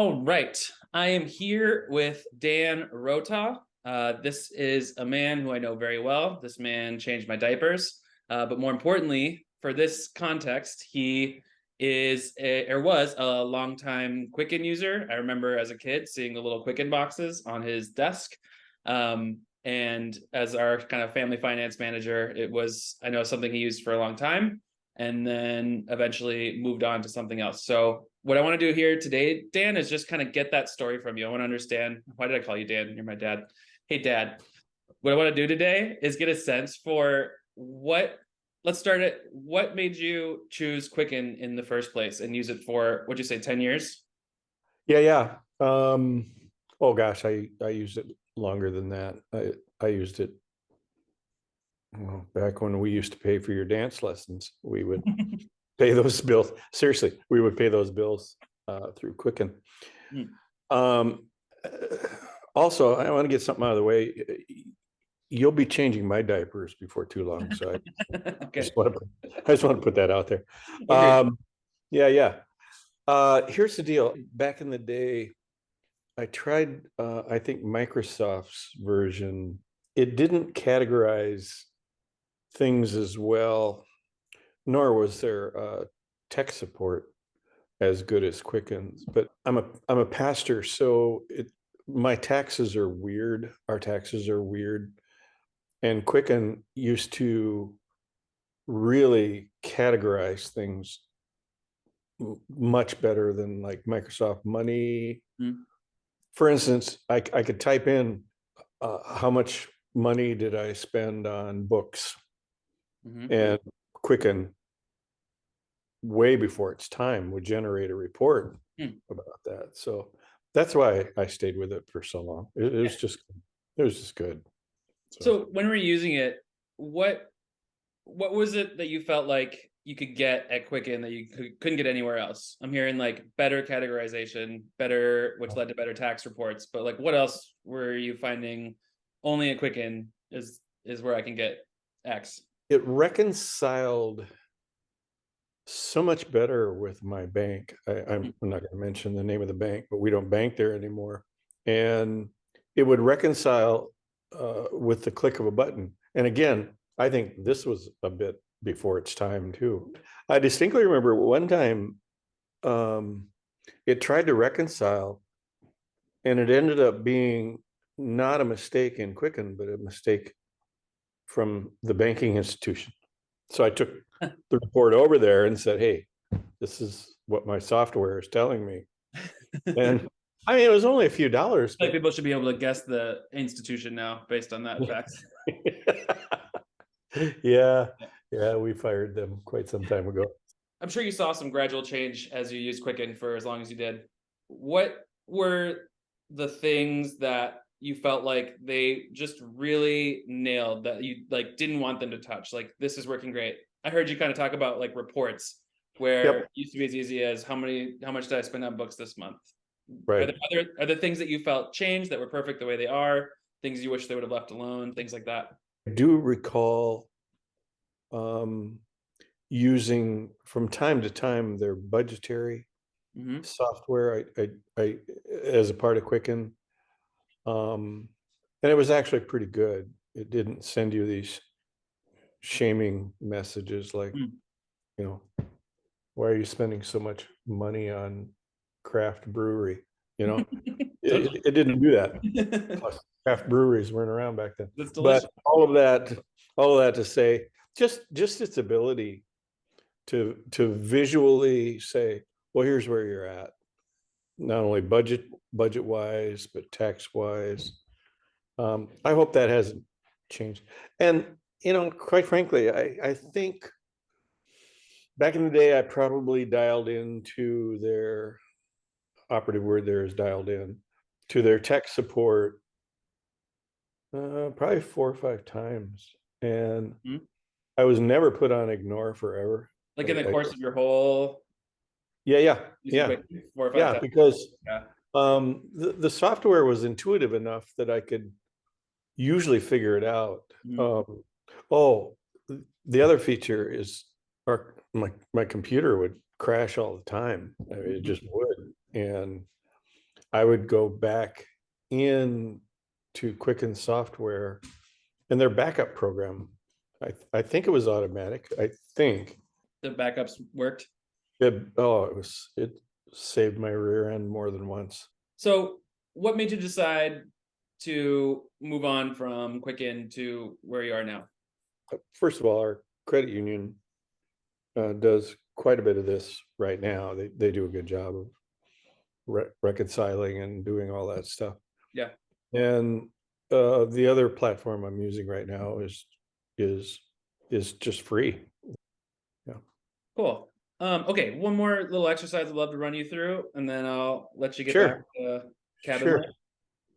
All right. I am here with Dan Rota. This is a man who I know very well. This man changed my diapers. But more importantly, for this context, he or was a longtime Quicken user. I remember as a kid seeing the little Quicken boxes on his desk. And as our kind of family finance manager, it was, I know, something he used for a long time and then eventually moved on to something else. So what I want to do here today, Dan, is just kind of get that story from you. I want to understand, why did I call you Dan? You're my dad. Hey, Dad. What I want to do today is get a sense for let's start it. What made you choose Quicken in the first place and use it for, what'd you say, 10 years? Yeah, yeah. Oh gosh, I used it longer than that. I used it back when we used to pay for your dance lessons. We would pay those bills. Seriously, we would pay those bills through Quicken. Hmm. Um, Also, I want to get something out of the way. You'll be changing my diapers before too long, so Okay. I just want to put that out there. Agreed. Yeah, yeah. Here's the deal. Back in the day, I tried, I think Microsoft's version. It didn't categorize things as well, nor was there tech support as good as Quicken's. But I'm a pastor, so my taxes are weird. Our taxes are weird, and Quicken used to really categorize things much better than like Microsoft Money. Hmm. For instance, I could type in how much money did I spend on books, Hmm. and Quicken, way before its time, would generate a report Hmm. about that. So that's why I stayed with it for so long. It was just good. So So when we're using it, what what was it that you felt like you could get at Quicken that you couldn't get anywhere else? I'm hearing like better categorization, better, which led to better tax reports. But like, what else were you finding only at Quicken is where I can get X? it reconciled so much better with my bank. I'm not going to mention the name of the bank, but we don't bank there anymore. And it would reconcile with the click of a button. And again, I think this was a bit before its time too. I distinctly remember one time um, it tried to reconcile, and it ended up being not a mistake in Quicken, but a mistake from the banking institution. So I took the report over there and said, "Hey, this is what my software is telling me." And I mean, it was only a few dollars, Like but people should be able to guess the institution now based on that fact. yeah, yeah, we fired them quite some time ago. I'm sure you saw some gradual change as you used Quicken for as long as you did. What were the things that you felt like they just really nailed that you like didn't want them to touch? Like this is working great. I heard you kind of talk about like reports where it Yep, used to be as easy as how much did I spend on books this month? right. Are there things that you felt changed that were perfect the way they are? Things you wish they would have left alone, things like that. I do recall um, using from time to time their budgetary Mm-hmm. software. I as a part of Quicken, um, and it was actually pretty good. It didn't send you these shaming messages like, you know, why are you spending so much money on craft brewery? You know, Totally. it didn't do that. Plus, craft breweries weren't around back then. That's delicious. But all of that to say, just its ability to visually say, well, here's where you're at, not only budget wise, but tax wise. I hope that hasn't changed. And quite frankly, I think back in the day, I probably dialed into their operative word there is dialed in to their tech support probably 4 or 5 times, and Mhm. I was never put on ignore forever. Like in the I course of your whole Yeah, yeah, using yeah, Quick 4 or 5 yeah, times. because Yeah. the software was intuitive enough that I could usually figure it out. Mhm. Oh, the other feature is my computer would crash all the time. I mean, it just would, and I would go back in to Quicken software and their backup program. I think it was automatic. I think The backups worked. it saved my rear end more than once. So what made you decide to move on from Quicken to where you are now? First of all, our credit union does quite a bit of this right now. They do a good job of reconciling and doing all that stuff. Yeah. And the other platform I'm using right now is just free. Yeah. Cool. Okay, one more little exercise I'd love to run you through, and then I'll let you get Sure. back to cabin Sure. life.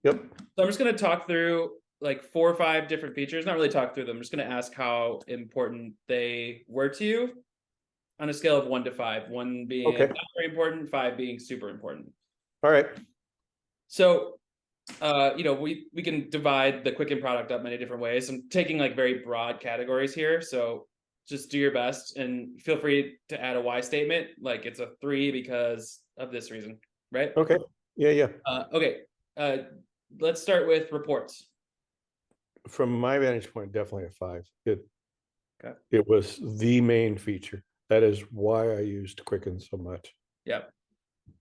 Yep. So I'm just going to talk through like 4 or 5 different features. Not really talk through them. I'm just going to ask how important they were to you on a scale of 1 to 5. 1 being Okay. not very important, 5 being super important. All right. So, we can divide the Quicken product up many different ways. I'm taking like very broad categories here, so just do your best and feel free to add a why statement. Like it's a 3 because of this reason, right? Okay. Yeah. Okay. Let's start with reports. From my vantage point, definitely a 5. Okay. It was the main feature. That is why I used Quicken so much. Yeah. You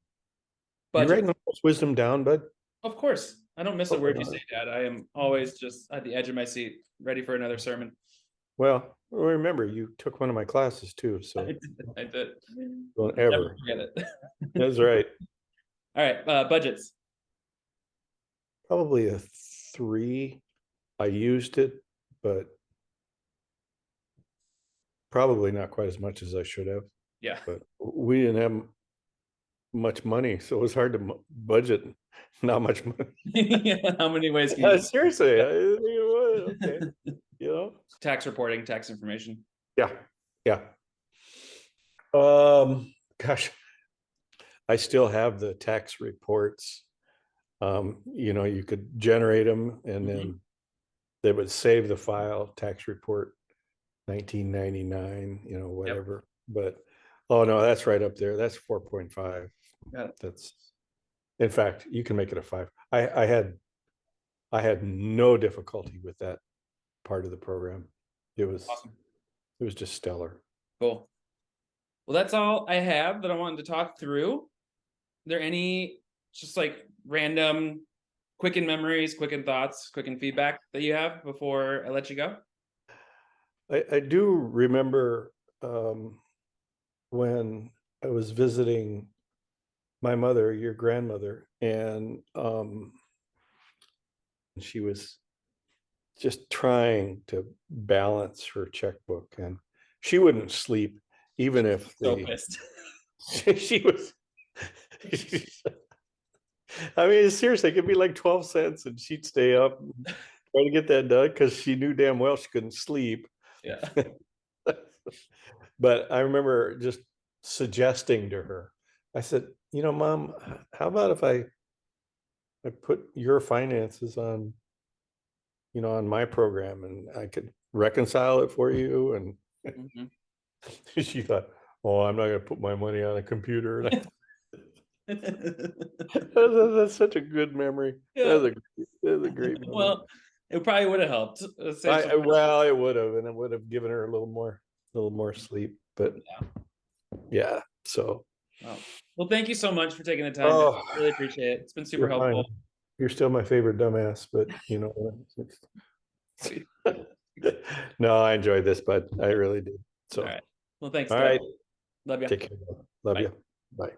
Budget. writing all this wisdom down, bud? Of course. I don't miss a word you Okay. say, Dad. I am always just at the edge of my seat, ready for another sermon. Well, remember, you took one of my classes too, so I did. don't Never ever. forget it. That's right. All right. Budgets. Probably a 3. I used it, but probably not quite as much as I should have. Yeah. But we didn't have much money, so it was hard to budget. Not much money. Yeah, how many ways can you Seriously, okay. tax reporting, tax information? Yeah. Gosh, I still have the tax reports. You could generate them and then they would save the file, tax report 1999, whatever. But oh no, that's right up there. That's 4.5. Got it. That's, in fact, you can make it a 5. I had no difficulty with that part of the program. It was Awesome. It was just stellar. Cool. Well, that's all I have that I wanted to talk through. Are there any just like random Quicken memories, Quicken thoughts, Quicken feedback that you have before I let you go? I do remember when I was visiting my mother, your grandmother, and she was just trying to balance her checkbook, and she wouldn't sleep even if So pissed. she was. I mean, seriously, it could be like 12 cents, and she'd stay up and try to get that done because she knew damn well she couldn't sleep. Yeah. But I remember just suggesting to her, I said, Mom, how about if I put your finances on, on my program and I could reconcile it for you? And she thought, oh, I'm not going to put my money on a computer. That's such a good memory. Yeah. That's a great memory. Well, it probably would have helped. Well, it would have, and it would have given her a little more sleep. But yeah, so. Well, thank you so much for taking the time. Oh, I really appreciate it. It's been super helpful. Fine. You're still my favorite dumbass, but no, I enjoyed this, but I really did. So, all right. Well, thanks. All right. Love you. Take care. Love you. Bye.